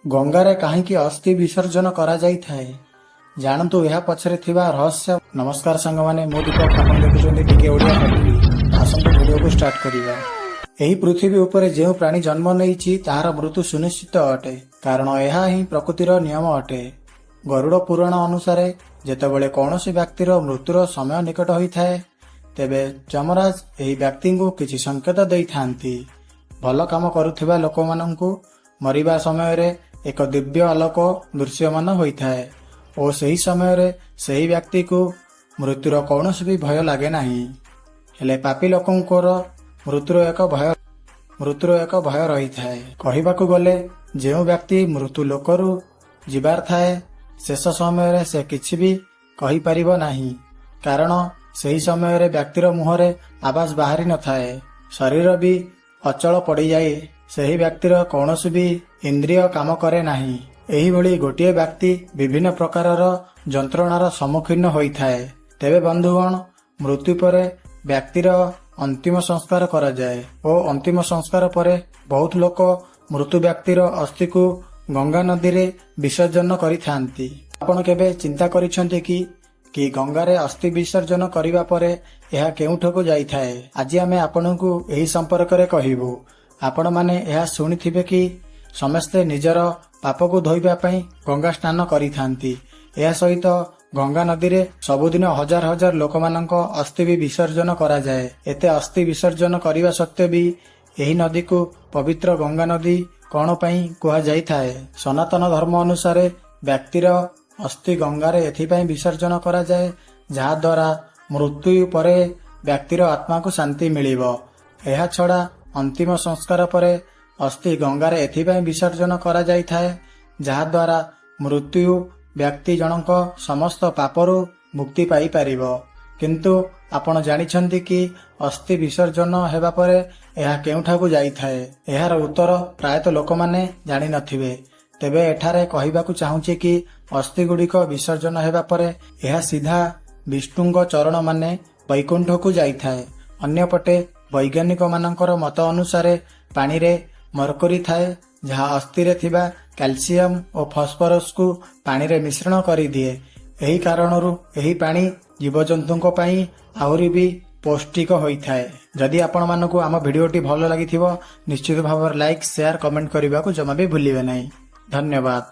ଗଙ୍ଗାରେ କାହିଁକି ଅସ୍ଥି ବିସର୍ଜନ କରାଯାଇଥାଏ ଜାଣନ୍ତୁ ଏହା ପଛରେ ଥିବା ରହସ୍ୟ। ନମସ୍କାର ସାଙ୍ଗମାନେ, ମୁଁ ଦୀପକ, ଆପଣ ଦେଖୁଛନ୍ତି ଟିକେ ଓଡ଼ିଆ ଫ୍ୟାକ୍ଟ୍ରି। ଆସନ୍ତୁ ଭିଡ଼ିଓକୁ ଷ୍ଟାର୍ଟ କରିବା। ଏହି ପୃଥିବୀ ଉପରେ ଯେଉଁ ପ୍ରାଣୀ ଜନ୍ମ ନେଇଛି ତାହାର ମୃତ୍ୟୁ ସୁନିଶ୍ଚିତ ଅଟେ, କାରଣ ଏହା ହିଁ ପ୍ରକୃତିର ନିୟମ ଅଟେ। ଗରୁଡ଼ ପୁରାଣ ଅନୁସାରେ ଯେତେବେଳେ କୌଣସି ବ୍ୟକ୍ତିର ମୃତ୍ୟୁର ସମୟ ନିକଟ ହୋଇଥାଏ, ତେବେ ଯମରାଜ ଏହି ବ୍ୟକ୍ତିଙ୍କୁ କିଛି ସଂକେତ ଦେଇଥାନ୍ତି। ଭଲ କାମ କରୁଥିବା ଲୋକମାନଙ୍କୁ ମରିବା ସମୟରେ ଏକ ଦିବ୍ୟ ଆଲୋକ ଦୃଶ୍ୟମାନ ହୋଇଥାଏ ଓ ସେହି ସମୟରେ ସେହି ବ୍ୟକ୍ତିକୁ ମୃତ୍ୟୁର କୌଣସି ବି ଭୟ ଲାଗେ ନାହିଁ। ହେଲେ ପାପୀ ଲୋକଙ୍କର ମୃତ୍ୟୁର ଏକ ଭୟ ରହିଥାଏ। କହିବାକୁ ଗଲେ ଯେଉଁ ବ୍ୟକ୍ତି ମୃତ୍ୟୁ ଲୋକରୁ ଯିବାର ଥାଏ, ଶେଷ ସମୟରେ ସେ କିଛି ବି କହିପାରିବ ନାହିଁ, କାରଣ ସେହି ସମୟରେ ବ୍ୟକ୍ତିର ମୁହଁରେ ଆବାଜ ବାହାରି ନଥାଏ, ଶରୀର ବି ଅଚଳ ପଡ଼ିଯାଏ, ସେହି ବ୍ୟକ୍ତିର କୌଣସି ବି ଇନ୍ଦ୍ରିୟ କାମ କରେ ନାହିଁ। ଏହିଭଳି ଗୋଟିଏ ବ୍ୟକ୍ତି ବିଭିନ୍ନ ପ୍ରକାରର ଯନ୍ତ୍ରଣାର ସମ୍ମୁଖୀନ ହୋଇଥାଏ। ତେବେ ବନ୍ଧୁଗଣ, ମୃତ୍ୟୁ ପରେ ବ୍ୟକ୍ତିର ଅନ୍ତିମ ସଂସ୍କାର କରାଯାଏ ଓ ଅନ୍ତିମ ସଂସ୍କାର ପରେ ବହୁତ ଲୋକ ମୃତ୍ୟୁ ବ୍ୟକ୍ତିର ଅସ୍ଥିକୁ ଗଙ୍ଗା ନଦୀରେ ବିସର୍ଜନ କରିଥାନ୍ତି। ଆପଣ କେବେ ଚିନ୍ତା କରିଛନ୍ତି କି ଗଙ୍ଗାରେ ଅସ୍ଥି ବିସର୍ଜନ କରିବା ପରେ ଏହା କେଉଁଠାକୁ ଯାଇଥାଏ? ଆଜି ଆମେ ଆପଣଙ୍କୁ ଏହି ସମ୍ପର୍କରେ କହିବୁ। ଆପଣମାନେ ଏହା ଶୁଣିଥିବେ କି ସମସ୍ତେ ନିଜର ପାପକୁ ଧୋଇବା ପାଇଁ ଗଙ୍ଗା ସ୍ନାନ କରିଥାନ୍ତି। ଏହା ସହିତ ଗଙ୍ଗା ନଦୀରେ ସବୁଦିନ ହଜାର ହଜାର ଲୋକମାନଙ୍କ ଅସ୍ଥି ବି ବିସର୍ଜନ କରାଯାଏ। ଏତେ ଅସ୍ଥି ବିସର୍ଜନ କରିବା ସତ୍ତ୍ୱେ ବି ଏହି ନଦୀକୁ ପବିତ୍ର ଗଙ୍ଗା ନଦୀ କଣ ପାଇଁ କୁହାଯାଇଥାଏ? ସନାତନ ଧର୍ମ ଅନୁସାରେ ବ୍ୟକ୍ତିର ଅସ୍ଥି ଗଙ୍ଗାରେ ଏଥିପାଇଁ ବିସର୍ଜନ କରାଯାଏ ଯାହାଦ୍ୱାରା ମୃତ୍ୟୁ ପରେ ବ୍ୟକ୍ତିର ଆତ୍ମାକୁ ଶାନ୍ତି ମିଳିବ। ଏହା ଛଡ଼ା ଅନ୍ତିମ ସଂସ୍କାର ପରେ ଅସ୍ଥି ଗଙ୍ଗାରେ ଏଥିପାଇଁ ବିସର୍ଜନ କରାଯାଇଥାଏ ଯାହାଦ୍ୱାରା ମୃତ୍ୟୁ ବ୍ୟକ୍ତି ଜଣଙ୍କ ସମସ୍ତ ପାପରୁ ମୁକ୍ତି ପାଇପାରିବ। କିନ୍ତୁ ଆପଣ ଜାଣିଛନ୍ତି କି ଅସ୍ଥି ବିସର୍ଜନ ହେବା ପରେ ଏହା କେଉଁଠାକୁ ଯାଇଥାଏ? ଏହାର ଉତ୍ତର ପ୍ରାୟତଃ ଲୋକମାନେ ଜାଣିନଥିବେ। ତେବେ ଏଠାରେ କହିବାକୁ ଚାହୁଁଛି କି ଅସ୍ଥିଗୁଡ଼ିକ ବିସର୍ଜନ ହେବା ପରେ ଏହା ସିଧା ବିଷ୍ଣୁଙ୍କ ଚରଣ ମାନେ ବୈକୁଣ୍ଠକୁ ଯାଇଥାଏ। ଅନ୍ୟପଟେ ବୈଜ୍ଞାନିକ ମାନଙ୍କର ମତ ଅନୁସାରେ ପାଣିରେ ମର୍କରୀ ଥାଏ, ଯାହା ଅସ୍ଥିରେ ଥିବା କ୍ୟାଲସିୟମ ଓ ଫସ୍ଫରସକୁ ପାଣିରେ ମିଶ୍ରଣ କରିଦିଏ। ଏହି କାରଣରୁ ଏହି ପାଣି ଜୀବଜନ୍ତୁଙ୍କ ପାଇଁ ଆହୁରି ବି ପୌଷ୍ଟିକ ହୋଇଥାଏ। ଯଦି ଆପଣମାନଙ୍କୁ ଆମ ଭିଡ଼ିଓଟି ଭଲ ଲାଗିଥିବ ନିଶ୍ଚିତ ଭାବରେ ଲାଇକ୍, ସେୟାର, କମେଣ୍ଟ କରିବାକୁ ଜମା ବି ଭୁଲିବେ ନାହିଁ। ଧନ୍ୟବାଦ।